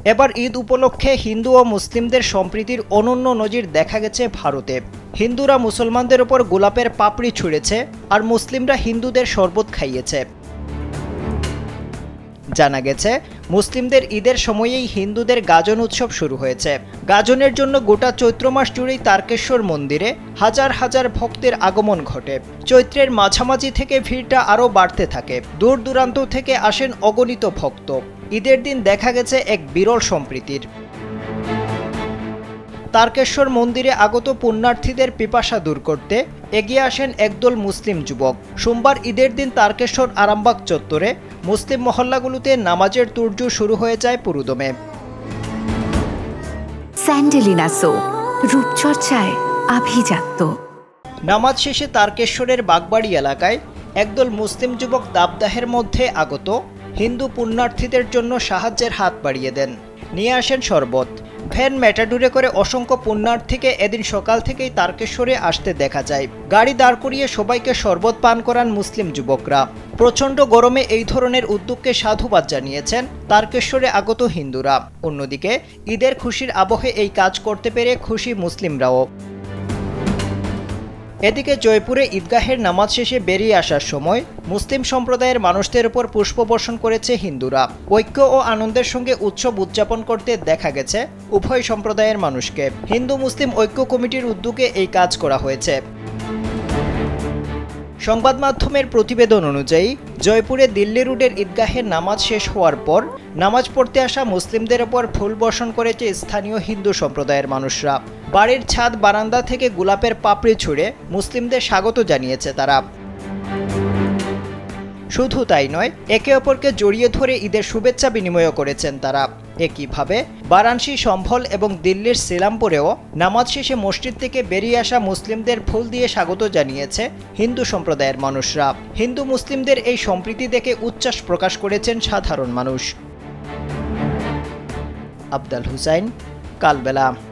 এবার ঈদ উপলক্ষে হিন্দু ও মুসলিমদের সম্প্রীতির অনন্য নজির দেখা গেছে ভারতে। হিন্দুরা মুসলমানদের ওপর গোলাপের পাপড়ি ছুঁড়েছে আর মুসলিমরা হিন্দুদের শরবত খাইয়েছে। জানা গেছে মুসলিমদের ঈদের সময়েই হিন্দুদের গাজন উৎসব শুরু হয়েছে। গাজনের জন্য গোটা চৈত্র মাস জুড়েই তারকেশ্বর মন্দিরে হাজার হাজার ভক্তের আগমন ঘটে। চৈত্রের মাঝামাঝি থেকে ভিড়টা আরও বাড়তে থাকে। দূর দূরান্ত থেকে আসেন অগণিত ভক্ত। ঈদের দিন দেখা গেছে এক বিরল সম্প্রীতির। তারকেশ্বর মন্দিরে আগত পুণ্যার্থীদের পিপাসা দূর করতে এগিয়ে আসেন একদল মুসলিম যুবক। সোমবার ঈদের দিন তারকেশ্বর আরামবাগ চত্বরে মুসলিম মহল্লাগুলোতে নামাজের তুরজু শুরু হয়ে যায় পুরোদমে। স্যান্ডেলিনা সো, রূপচর্চায় আভিজাত্য। নামাজ শেষে তারকেশ্বরের বাগবাড়ি এলাকায় একদল মুসলিম যুবক দাবদাহের মধ্যে আগত হিন্দু পুণ্যার্থীদের জন্য সাহায্যের হাত বাড়িয়ে দেন। নিয়ে আসেন শরবত। ভ্যান ম্যাটাডোরে করে অসংখ্য পুণ্যার্থীকে এদিন সকাল থেকেই তারকেশ্বরে আসতে দেখা যায়। গাড়ি দাঁড় করিয়ে সবাইকে শরবত পান করান মুসলিম যুবকরা। প্রচণ্ড গরমে এই ধরনের উদ্যোগকে সাধুবাদ জানিয়েছেন তারকেশ্বরে আগত হিন্দুরা। অন্যদিকে ঈদের খুশির আবহে এই কাজ করতে পেরে খুশি মুসলিমরাও। এদিকে জয়পুরে ঈদগাহের নামাজ শেষে বেরিয়ে আসার সময় মুসলিম সম্প্রদায়ের মানুষদের উপর পুষ্পবর্ষণ করেছে হিন্দুরা। ঐক্য ও আনন্দের সঙ্গে উৎসব উদযাপন করতে দেখা গেছে উভয় সম্প্রদায়ের মানুষকে। হিন্দু মুসলিম ঐক্য কমিটির উদ্যোগে এই কাজ করা হয়েছে। সংবাদ মাধ্যমের প্রতিবেদন অনুযায়ী জয়পুরে দিল্লি রোডের ঈদগাহের নামাজ শেষ হওয়ার পর নামাজ পড়তে আসা মুসলিমদের ওপর ফুল বর্ষণ করেছে স্থানীয় হিন্দু সম্প্রদায়ের মানুষরা। বাড়ির ছাদ বারান্দা থেকে গোলাপের পাপড়ি ছুঁড়ে মুসলিমদের স্বাগত জানিয়েছে তারা। শুধু তাই নয়, একে অপরকে জড়িয়ে ধরে ঈদের শুভেচ্ছা বিনিময় করেছেন তারা। একইভাবে বারাণসী, সম্ভল এবং দিল্লির সিলামপুরেও নামাজ শেষে মসজিদ থেকে বেরিয়ে আসা মুসলিমদের ফুল দিয়ে স্বাগত জানিয়েছে হিন্দু সম্প্রদায়ের মানুষরা। হিন্দু মুসলিমদের এই সম্প্রীতি দেখে উচ্ছ্বাস প্রকাশ করেছেন সাধারণ মানুষ। আফদাল হুসাইন, কালবেলা।